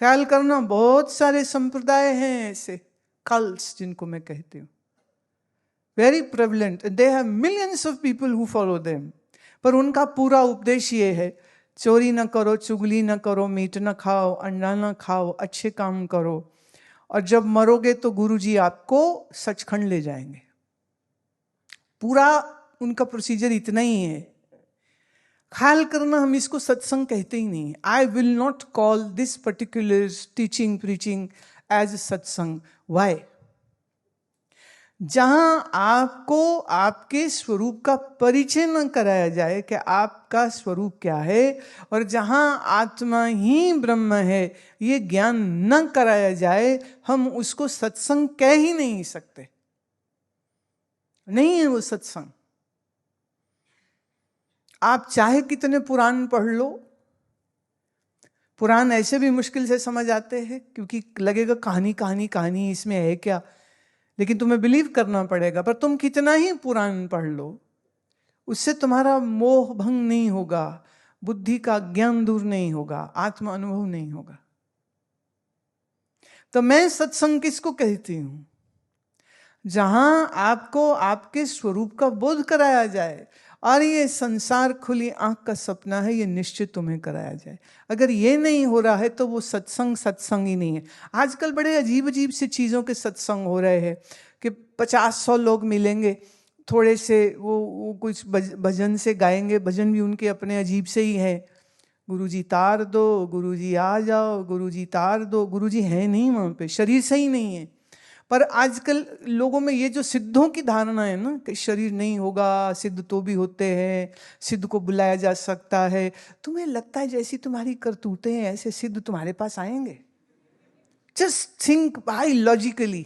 ख्याल करना, बहुत सारे संप्रदाय हैं ऐसे, कल्ट्स जिनको मैं कहती हूँ, very prevalent, they have millions of people who follow them, पर उनका पूरा उपदेश ये है, चोरी न करो, चुगली न करो, मीट न खाओ, अंडा न खाओ, अच्छे काम करो, और जब मरोगे तो गुरुजी आपको सचखंड ले जाएंगे। पूरा उनका प्रोसीजर इतना ही है। ख्याल करना, हम इसको सत्संग कहते ही नहीं। I will not call this particular teaching preaching as satsang. Why? जहां आपको आपके स्वरूप का परिचय न कराया जाए कि आपका स्वरूप क्या है, और जहां आत्मा ही ब्रह्म है ये ज्ञान न कराया जाए, हम उसको सत्संग कह ही नहीं सकते। नहीं है वो सत्संग। आप चाहे कितने पुराण पढ़ लो, पुराण ऐसे भी मुश्किल से समझ आते हैं, क्योंकि लगेगा कहानी कहानी कहानी, इसमें है क्या, लेकिन तुम्हें बिलीव करना पड़ेगा। पर तुम कितना ही पुराण पढ़ लो, उससे तुम्हारा मोह भंग नहीं होगा, बुद्धि का ज्ञान दूर नहीं होगा, आत्म अनुभव नहीं होगा। तो मैं सत्संग किसको कहती हूं? जहां आपको आपके स्वरूप का बोध कराया जाए, और ये संसार खुली आंख का सपना है, ये निश्चित तुम्हें कराया जाए। अगर ये नहीं हो रहा है तो वो सत्संग सत्संग ही नहीं है। आजकल बड़े अजीब अजीब सी चीज़ों के सत्संग हो रहे हैं कि 50-100 लोग मिलेंगे, थोड़े से वो कुछ भजन से गाएंगे, भजन भी उनके अपने अजीब से ही है। गुरुजी तार दो, गुरुजी आ जाओ, गुरुजी तार दो। गुरुजी है नहीं वहाँ पे, शरीर सही नहीं है। पर आजकल लोगों में ये जो सिद्धों की धारणा है ना, कि शरीर नहीं होगा, सिद्ध तो भी होते हैं, सिद्ध को बुलाया जा सकता है। तुम्हें लगता है जैसी तुम्हारी करतूतें हैं ऐसे सिद्ध तुम्हारे पास आएंगे? Just think by logically.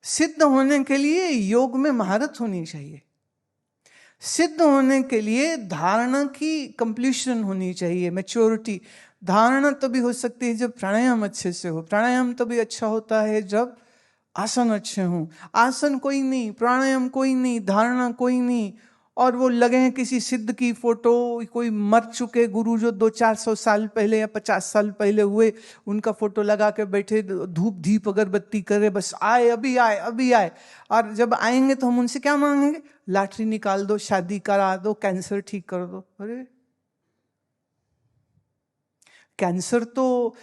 सिद्ध होने के लिए योग में महारत होनी चाहिए। सिद्ध होने के लिए धारणा की कंप्लीशन होनी चाहिए, मैच्योरिटी। धारणा तभी हो सकती है जब प्राणायाम अच्छे से हो। प्राणायाम तभी अच्छा होता है जब आसन अच्छे हों। आसन कोई नहीं, प्राणायाम कोई नहीं, धारणा कोई नहीं, और वो लगे हैं किसी सिद्ध की फोटो, कोई मर चुके गुरु जो 200-400 साल पहले या 50 साल पहले हुए, उनका फोटो लगा के बैठे, धूप दीप अगरबत्ती करे, बस आए अभी आए अभी आए। और जब आएंगे तो हम उनसे क्या मांगेंगे? लॉटरी निकाल दो, शादी करा दो, कैंसर ठीक कर दो। अरे कैंसर तो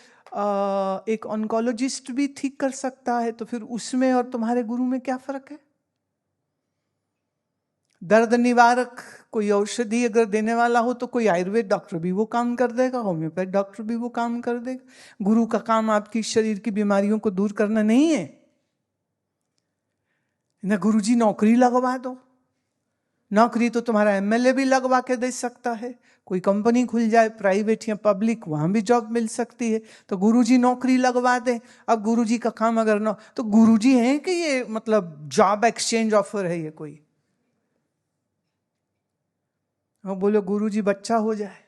एक ऑन्कोलॉजिस्ट भी ठीक कर सकता है, तो फिर उसमें और तुम्हारे गुरु में क्या फर्क है? दर्द निवारक कोई औषधि अगर देने वाला हो तो कोई आयुर्वेद डॉक्टर भी वो काम कर देगा, होम्योपैथ डॉक्टर भी वो काम कर देगा। गुरु का काम आपकी शरीर की बीमारियों को दूर करना नहीं है। ना गुरुजी नौकरी लगवा दो, नौकरी तो तुम्हारा एमएलए भी लगवा के दे सकता है। कोई कंपनी खुल जाए, प्राइवेट या पब्लिक, वहां भी जॉब मिल सकती है। तो गुरुजी नौकरी लगवा दे। अब गुरुजी का काम अगर न, तो गुरुजी हैं कि ये मतलब जॉब एक्सचेंज ऑफर है ये कोई? और बोलो गुरुजी बच्चा हो जाए,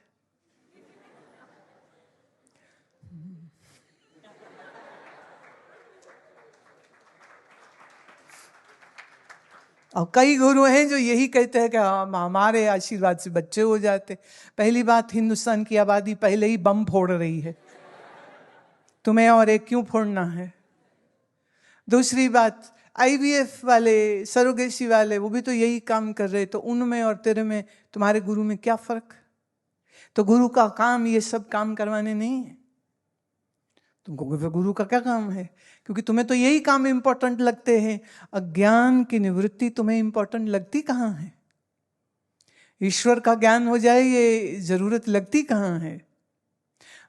और कई गुरु हैं जो यही कहते हैं कि हमारे आशीर्वाद से बच्चे हो जाते। पहली बात, हिंदुस्तान की आबादी पहले ही बम फोड़ रही है, तुम्हें और एक क्यों फोड़ना है? दूसरी बात, आईवीएफ वाले, सरोगेसी वाले, वो भी तो यही काम कर रहे। तो उनमें और तेरे में, तुम्हारे गुरु में क्या फर्क? तो गुरु का काम ये सब काम करवाने नहीं है। तुमको गुरु का क्या काम है? क्योंकि तुम्हें तो यही काम इंपॉर्टेंट लगते हैं। अज्ञान की निवृत्ति तुम्हें इंपॉर्टेंट लगती कहाँ है? ईश्वर का ज्ञान हो जाए ये जरूरत लगती कहाँ है?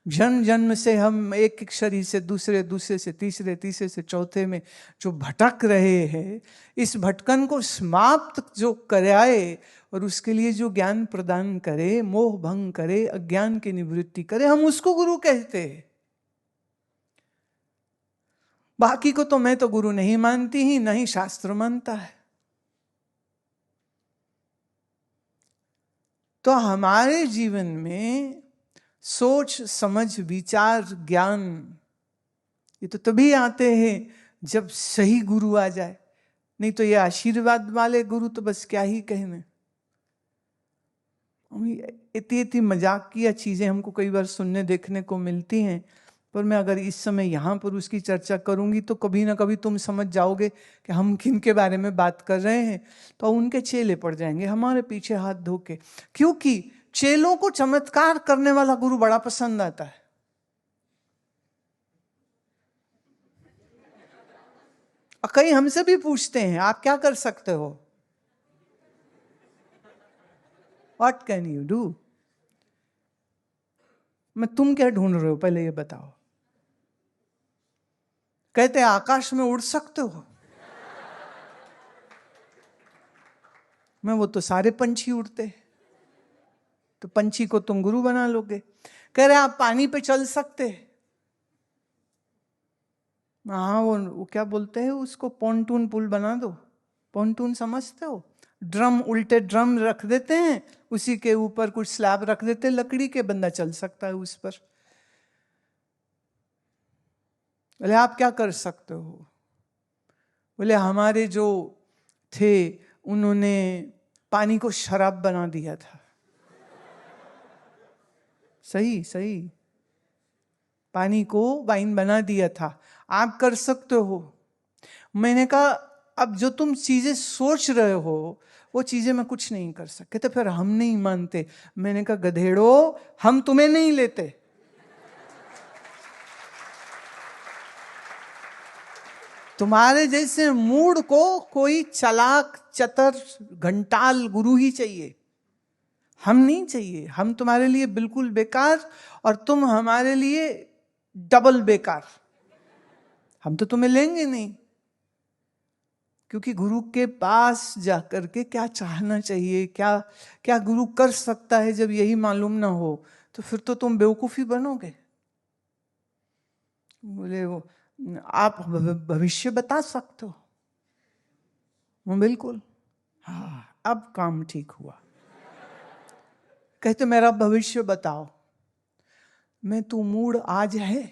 जन्म जन्म से हम एक एक शरीर से दूसरे, दूसरे से तीसरे, तीसरे से चौथे में जो भटक रहे हैं, इस भटकन को समाप्त जो कराए और उसके लिए जो ज्ञान प्रदान करे, मोह भंग करे, अज्ञान की निवृत्ति करे, हम उसको गुरु कहते हैं। बाकी को तो मैं तो गुरु नहीं मानती ही, नहीं शास्त्र मानता है। तो हमारे जीवन में सोच समझ विचार ज्ञान ये तो तभी आते हैं जब सही गुरु आ जाए। नहीं तो ये आशीर्वाद वाले गुरु तो बस क्या ही कहने। इतनी इतनी मजाकिया चीज़ें हमको कई बार सुनने देखने को मिलती हैं, पर मैं अगर इस समय यहाँ पर उसकी चर्चा करूँगी तो कभी ना कभी तुम समझ जाओगे कि हम किन के बारे में बात कर रहे हैं। तो उनके चेले पड़ जाएंगे हमारे पीछे हाथ धो के, क्योंकि चेलों को चमत्कार करने वाला गुरु बड़ा पसंद आता है। और कई हमसे भी पूछते हैं आप क्या कर सकते हो, व्हाट कैन यू डू। मैं तुम क्या ढूंढ रहे हो पहले ये बताओ। कहते हैं आकाश में उड़ सकते हो। मैं वो तो सारे पंछी उड़ते, तो पंछी को तुम गुरु बना लोगे। कह रहे आप पानी पे चल सकते। हाँ वो क्या बोलते हैं उसको, पॉन्टून पुल बना दो। पॉन्टून समझते हो, ड्रम, उल्टे ड्रम रख देते हैं, उसी के ऊपर कुछ स्लैब रख देते हैं लकड़ी के, बंदा चल सकता है उस पर। बोले आप क्या कर सकते हो। बोले हमारे जो थे उन्होंने पानी को शराब बना दिया था। सही सही, पानी को वाइन बना दिया था, आप कर सकते हो। मैंने कहा अब जो तुम चीजें सोच रहे हो वो चीजें मैं कुछ नहीं कर सकते। तो फिर हम नहीं मानते। मैंने कहा गधेड़ो, हम तुम्हें नहीं लेते। तुम्हारे जैसे मूड को कोई चालाक चतर घंटाल गुरु ही चाहिए, हम नहीं चाहिए। हम तुम्हारे लिए बिल्कुल बेकार और तुम हमारे लिए डबल बेकार। हम तो तुम्हें लेंगे नहीं, क्योंकि गुरु के पास जाकर के क्या चाहना चाहिए, क्या क्या गुरु कर सकता है, जब यही मालूम ना हो तो फिर तो तुम बेवकूफी बनोगे। बोले वो आप भविष्य बता सकते हो। बिल्कुल, हाँ अब काम ठीक हुआ। कहते मेरा भविष्य बताओ। मैं तू मूड आज है,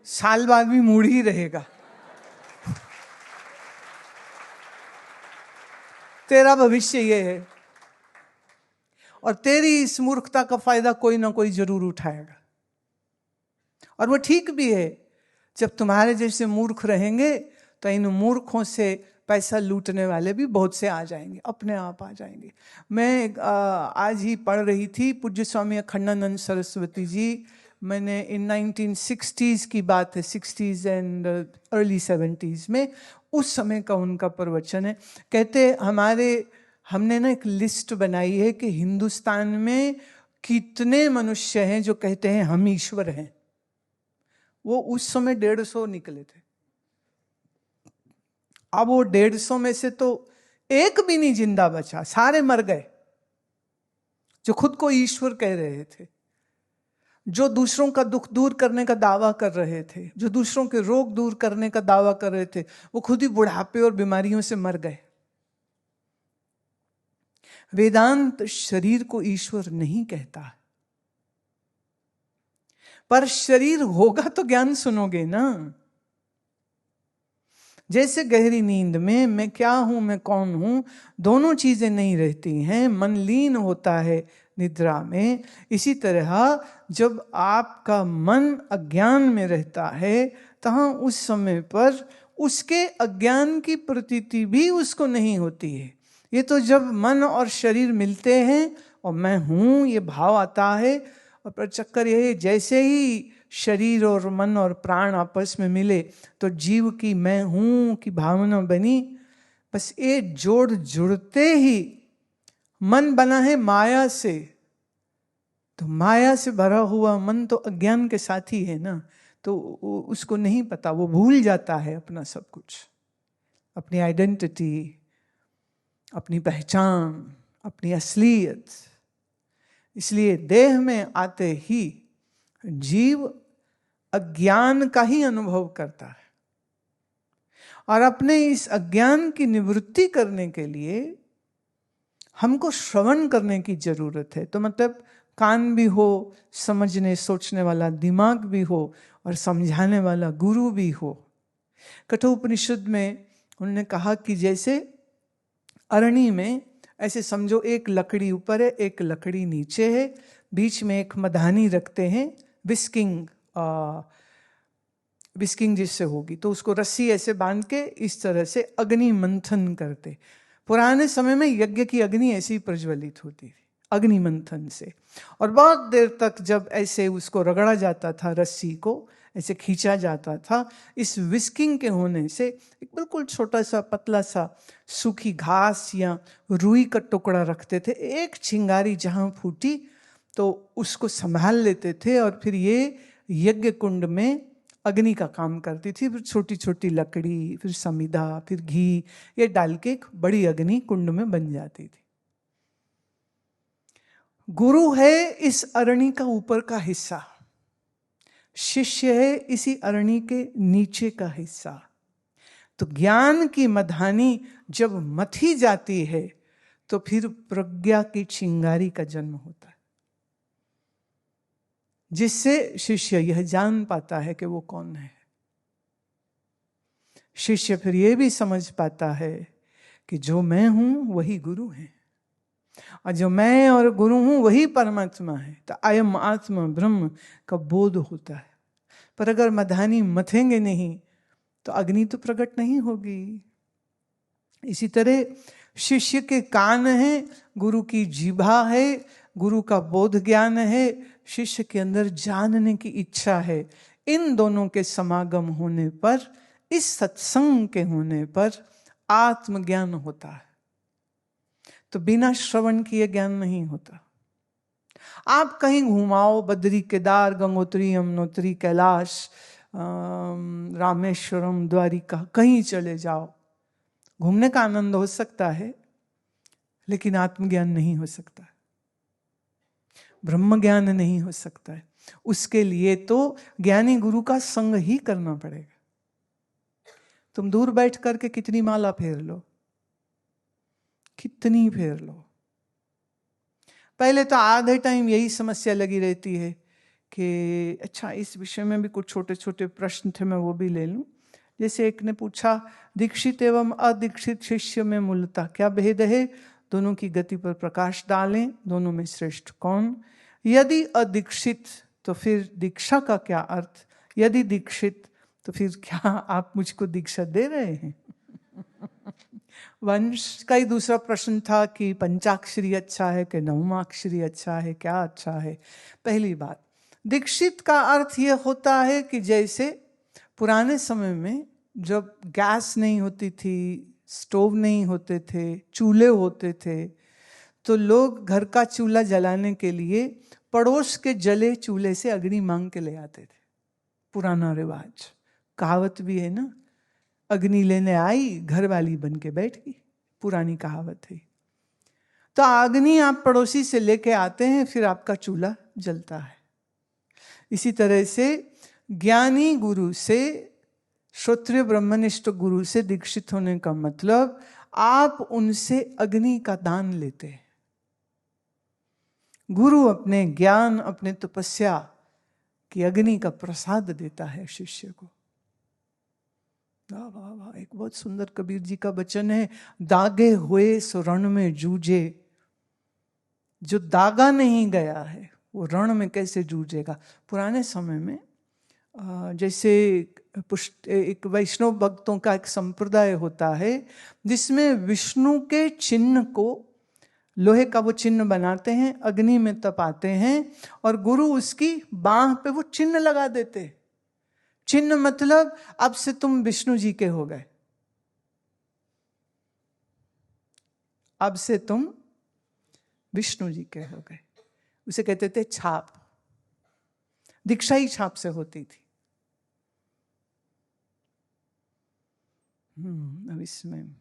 साल बाद भी मूड ही रहेगा। तेरा भविष्य ये है, और तेरी इस मूर्खता का फायदा कोई ना कोई जरूर उठाएगा। और वो ठीक भी है। जब तुम्हारे जैसे मूर्ख रहेंगे तो इन मूर्खों से पैसा लूटने वाले भी बहुत से आ जाएंगे, अपने आप आ जाएंगे। मैं आज ही पढ़ रही थी पूज्य स्वामी अखंडानंद सरस्वती जी। मैंने इन 1960s की बात है, 60s एंड अर्ली 70s में, उस समय का उनका प्रवचन है। कहते हमने ना एक लिस्ट बनाई है कि हिंदुस्तान में कितने मनुष्य हैं जो कहते हैं हम ईश्वर हैं। वो उस समय 150 निकले थे। अब वो 150 में से तो एक भी नहीं जिंदा बचा, सारे मर गए। जो खुद को ईश्वर कह रहे थे, जो दूसरों का दुख दूर करने का दावा कर रहे थे, जो दूसरों के रोग दूर करने का दावा कर रहे थे, वो खुद ही बुढ़ापे और बीमारियों से मर गए। वेदांत शरीर को ईश्वर नहीं कहता, पर शरीर होगा तो ज्ञान सुनोगे ना। जैसे गहरी नींद में मैं क्या हूं मैं कौन हूं दोनों चीजें नहीं रहती हैं, मन लीन होता है निद्रा में। इसी तरह जब आपका मन अज्ञान में रहता है तहाँ उस समय पर उसके अज्ञान की प्रतीति भी उसको नहीं होती है। ये तो जब मन और शरीर मिलते हैं और मैं हूं ये भाव आता है। और पर चक्कर यह है, जैसे ही शरीर और मन और प्राण आपस में मिले तो जीव की मैं हूं की भावना बनी। बस ये जोड़ जुड़ते ही मन बना है माया से, तो माया से भरा हुआ मन तो अज्ञान के साथ ही है ना। तो उसको नहीं पता, वो भूल जाता है अपना सब कुछ, अपनी आइडेंटिटी, अपनी पहचान, अपनी असलियत। इसलिए देह में आते ही जीव अज्ञान का ही अनुभव करता है, और अपने इस अज्ञान की निवृत्ति करने के लिए हमको श्रवण करने की जरूरत है। तो मतलब कान भी हो, समझने सोचने वाला दिमाग भी हो, और समझाने वाला गुरु भी हो। कठोपनिषद में उन्होंने कहा कि जैसे अरणी में ऐसे समझो, एक लकड़ी ऊपर है, एक लकड़ी नीचे है, बीच में एक मधानी रखते हैं, विस्किंग जिससे होगी, तो उसको रस्सी ऐसे बांध के इस तरह से अग्नि मंथन करते। पुराने समय में यज्ञ की अग्नि ऐसी प्रज्वलित होती थी, अग्नि मंथन से। और बहुत देर तक जब ऐसे उसको रगड़ा जाता था, रस्सी को ऐसे खींचा जाता था, इस विस्किंग के होने से एक बिल्कुल छोटा सा पतला सा सूखी घास या रुई का टुकड़ा रखते थे, एक चिंगारी जहां फूटी तो उसको संभाल लेते थे, और फिर ये यज्ञ कुंड में अग्नि का काम करती थी। फिर छोटी छोटी लकड़ी, फिर समिधा, फिर घी, ये डाल के एक बड़ी अग्नि कुंड में बन जाती थी। गुरु है इस अरणी का ऊपर का हिस्सा, शिष्य है इसी अरणी के नीचे का हिस्सा। तो ज्ञान की मधानी जब मथी जाती है तो फिर प्रज्ञा की चिंगारी का जन्म होता है, जिससे शिष्य यह जान पाता है कि वो कौन है। शिष्य फिर यह भी समझ पाता है कि जो मैं हूं वही गुरु है, और जो मैं और गुरु हूं वही परमात्मा है। तो अयम आत्मा ब्रह्म का बोध होता है। पर अगर मधानी मथेंगे नहीं तो अग्नि तो प्रकट नहीं होगी। इसी तरह शिष्य के कान है, गुरु की जीभा है, गुरु का बोध ज्ञान है, शिष्य के अंदर जानने की इच्छा है। इन दोनों के समागम होने पर, इस सत्संग के होने पर आत्मज्ञान होता है। तो बिना श्रवण किए ज्ञान नहीं होता। आप कहीं घुमाओ, बद्री, केदार, गंगोत्री, यमुनोत्री, कैलाश, रामेश्वरम, द्वारिका, कहीं चले जाओ, घूमने का आनंद हो सकता है, लेकिन आत्मज्ञान नहीं हो सकता, ब्रह्म ज्ञान नहीं हो सकता है। उसके लिए तो ज्ञानी गुरु का संग ही करना पड़ेगा। तुम दूर बैठ करके कितनी माला फेर लो, कितनी फेर लो, पहले तो आधे टाइम यही समस्या लगी रहती है कि अच्छा, इस विषय में भी कुछ छोटे छोटे प्रश्न थे, मैं वो भी ले लूं। जैसे एक ने पूछा, दीक्षित एवं अदीक्षित शिष्य में मूलतः क्या भेद है? दोनों की गति पर प्रकाश डालें, दोनों में श्रेष्ठ कौन? यदि अदीक्षित तो फिर दीक्षा का क्या अर्थ? यदि दीक्षित तो फिर क्या आप मुझको दीक्षा दे रहे हैं? वंश का ही दूसरा प्रश्न था कि पंचाक्षरी अच्छा है कि नवमाक्षरी अच्छा है, क्या अच्छा है? पहली बात, दीक्षित का अर्थ यह होता है कि जैसे पुराने समय में जब गैस नहीं होती थी, स्टोव नहीं होते थे, चूल्हे होते थे, तो लोग घर का चूल्हा जलाने के लिए पड़ोस के जले चूल्हे से अग्नि मांग के ले आते थे। पुराना रिवाज, कहावत भी है ना, अग्नि लेने आई, घर वाली बन के बैठ गई, पुरानी कहावत है। तो अग्नि आप पड़ोसी से लेके आते हैं, फिर आपका चूल्हा जलता है। इसी तरह से ज्ञानी गुरु से, श्रोत्रिय ब्रह्मनिष्ठ गुरु से दीक्षित होने का मतलब आप उनसे अग्नि का दान लेते हैं। गुरु अपने ज्ञान, अपने तपस्या की अग्नि का प्रसाद देता है शिष्य को। वाह वाह वाह, एक बहुत सुंदर कबीर जी का वचन है, दागे हुए सो रण में जूझे। जो दागा नहीं गया है वो रण में कैसे जूझेगा? पुराने समय में जैसे एक वैष्णव भक्तों का एक संप्रदाय होता है जिसमें विष्णु के चिन्ह को, लोहे का वो चिन्ह बनाते हैं, अग्नि में तपाते हैं और गुरु उसकी बांह पे वो चिन्ह लगा देते। चिन्ह मतलब अब से तुम विष्णु जी के हो गए, अब से तुम विष्णु जी के हो गए। उसे कहते थे छाप। दीक्षा ही छाप से होती थी। अब इसमें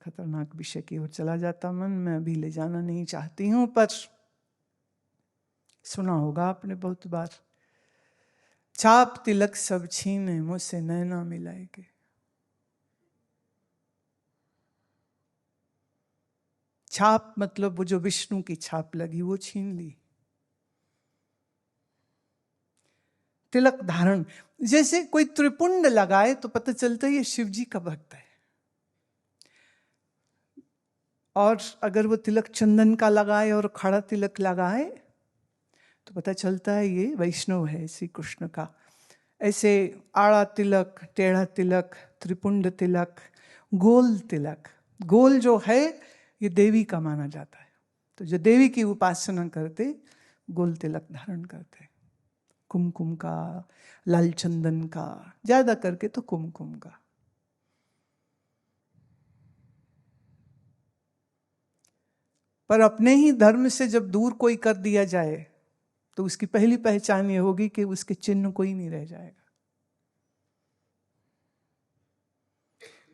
खतरनाक विषय की ओर चला जाता मन, मैं अभी ले जाना नहीं चाहती हूं, पर सुना होगा आपने बहुत बार, छाप तिलक सब छीने, मुझसे नैना मिलाएगे। छाप मतलब वो जो विष्णु की छाप लगी वो छीन ली। तिलक धारण, जैसे कोई त्रिपुंड लगाए तो पता चलता है ये शिव जी का भक्त है, और अगर वो तिलक चंदन का लगाए और खड़ा तिलक लगाए तो पता चलता है ये वैष्णव है श्री कृष्ण का। ऐसे आड़ा तिलक, टेढ़ा तिलक, त्रिपुंड तिलक, गोल तिलक, गोल जो है ये देवी का माना जाता है, तो जो देवी की उपासना करते गोल तिलक धारण करते, कुमकुम का, लाल चंदन का, ज्यादा करके तो कुमकुम का। पर अपने ही धर्म से जब दूर कोई कर दिया जाए तो उसकी पहली पहचान ये होगी कि उसके चिन्ह कोई नहीं रह जाएगा।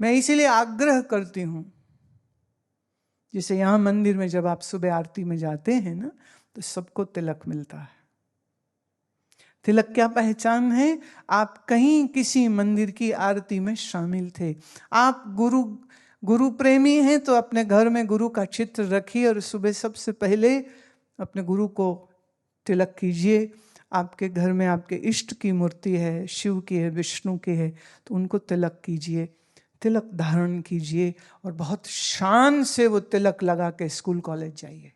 मैं इसीलिए आग्रह करती हूं, जैसे यहां मंदिर में जब आप सुबह आरती में जाते हैं ना तो सबको तिलक मिलता है। तिलक क्या पहचान है? आप कहीं किसी मंदिर की आरती में शामिल थे, आप गुरु प्रेमी हैं तो अपने घर में गुरु का चित्र रखिए और सुबह सबसे पहले अपने गुरु को तिलक कीजिए। आपके घर में आपके इष्ट की मूर्ति है, शिव की है, विष्णु की है, तो उनको तिलक कीजिए, तिलक धारण कीजिए और बहुत शान से वो तिलक लगा के स्कूल कॉलेज जाइए।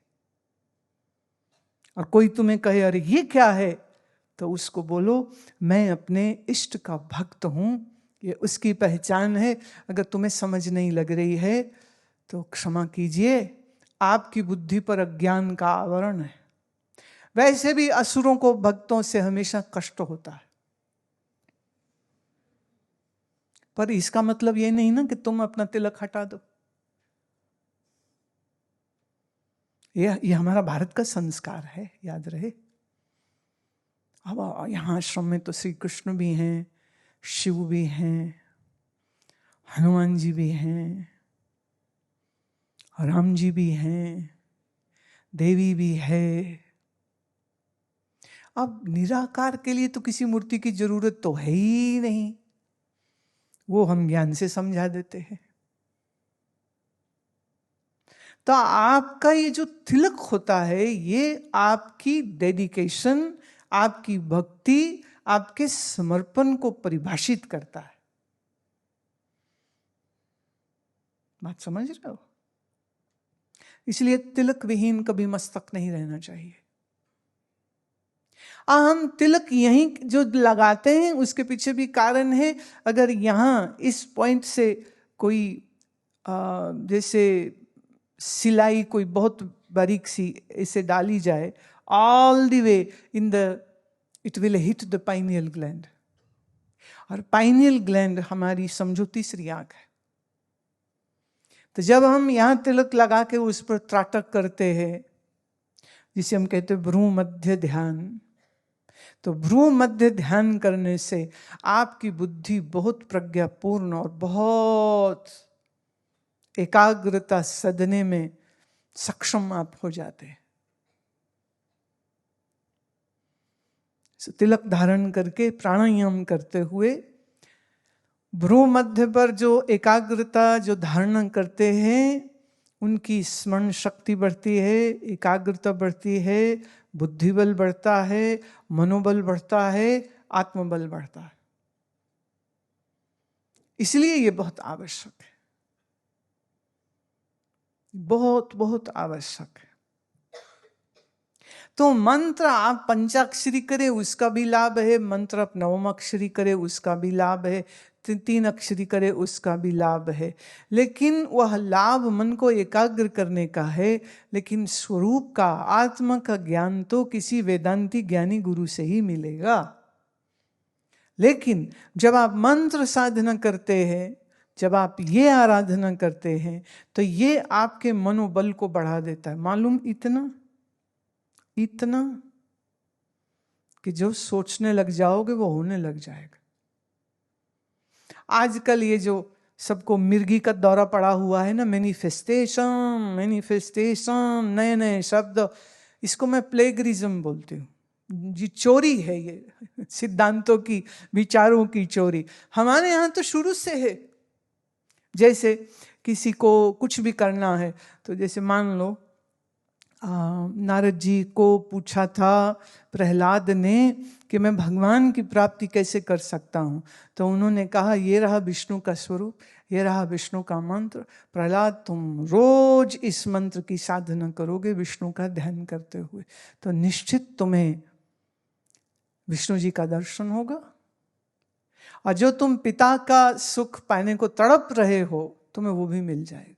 और कोई तुम्हें कहे अरे ये क्या है, तो उसको बोलो मैं अपने इष्ट का भक्त हूं, ये उसकी पहचान है। अगर तुम्हें समझ नहीं लग रही है तो क्षमा कीजिए, आपकी बुद्धि पर अज्ञान का आवरण है। वैसे भी असुरों को भक्तों से हमेशा कष्ट होता है, पर इसका मतलब ये नहीं ना कि तुम अपना तिलक हटा दो। ये हमारा भारत का संस्कार है, याद रहे। अब यहाँ आश्रम में तो श्री कृष्ण भी हैं, शिव भी हैं, हनुमान जी भी हैं, राम जी भी हैं, देवी भी है। अब निराकार के लिए तो किसी मूर्ति की जरूरत तो है ही नहीं, वो हम ज्ञान से समझा देते हैं। तो आपका ये जो तिलक होता है ये आपकी डेडिकेशन, आपकी भक्ति, आपके समर्पण को परिभाषित करता है। बात समझ रहे हो? इसलिए तिलक विहीन कभी मस्तक नहीं रहना चाहिए। हम तिलक यहीं जो लगाते हैं उसके पीछे भी कारण है। अगर यहाँ इस पॉइंट से कोई जैसे सिलाई कोई बहुत बारीक सी इसे डाली जाए, all the way in the it will hit the pineal gland, और पाइनियल ग्लैंड हमारी समझो तीसरी आंख है। तो जब हम यहाँ तिलक लगा के उस पर त्राटक करते हैं, जिसे हम कहते हैं भ्रू मध्य ध्यान, तो भ्रू मध्य ध्यान करने से आपकी बुद्धि बहुत प्रज्ञापूर्ण और बहुत एकाग्रता सदने में सक्षम आप हो जाते हैं। तिलक धारण करके प्राणायाम करते हुए भ्रू मध्य पर जो एकाग्रता जो धारण करते हैं उनकी स्मरण शक्ति बढ़ती है, एकाग्रता बढ़ती है, बुद्धि बल बढ़ता है, मनोबल बढ़ता है, आत्मबल बढ़ता है। इसलिए ये बहुत आवश्यक है, बहुत बहुत आवश्यक है। तो मंत्र आप पंचाक्षरी करें उसका भी लाभ है, मंत्र आप नवम अक्षरी करें उसका भी लाभ है, 3 अक्षरी करे उसका भी लाभ है। लेकिन वह लाभ मन को एकाग्र करने का है, लेकिन स्वरूप का, आत्मा का ज्ञान तो किसी वेदांती ज्ञानी गुरु से ही मिलेगा। लेकिन जब आप मंत्र साधना करते हैं, जब आप ये आराधना करते हैं, तो ये आपके मनोबल को बढ़ा देता है। मालूम इतना कि जो सोचने लग जाओगे वो होने लग जाएगा। आजकल ये जो सबको मिर्गी का दौरा पड़ा हुआ है ना, मैनिफेस्टेशन, नए नए शब्द, इसको मैं प्लेगरिज्म बोलती हूँ। जी चोरी है ये, सिद्धांतों की, विचारों की चोरी। हमारे यहाँ तो शुरू से है। जैसे किसी को कुछ भी करना है तो जैसे मान लो नारद जी को पूछा था प्रहलाद ने कि मैं भगवान की प्राप्ति कैसे कर सकता हूँ, तो उन्होंने कहा ये रहा विष्णु का स्वरूप, ये रहा विष्णु का मंत्र। प्रहलाद तुम रोज इस मंत्र की साधना करोगे विष्णु का ध्यान करते हुए, तो निश्चित तुम्हें विष्णु जी का दर्शन होगा, और जो तुम पिता का सुख पाने को तड़प रहे हो तुम्हें वो भी मिल जाएगा।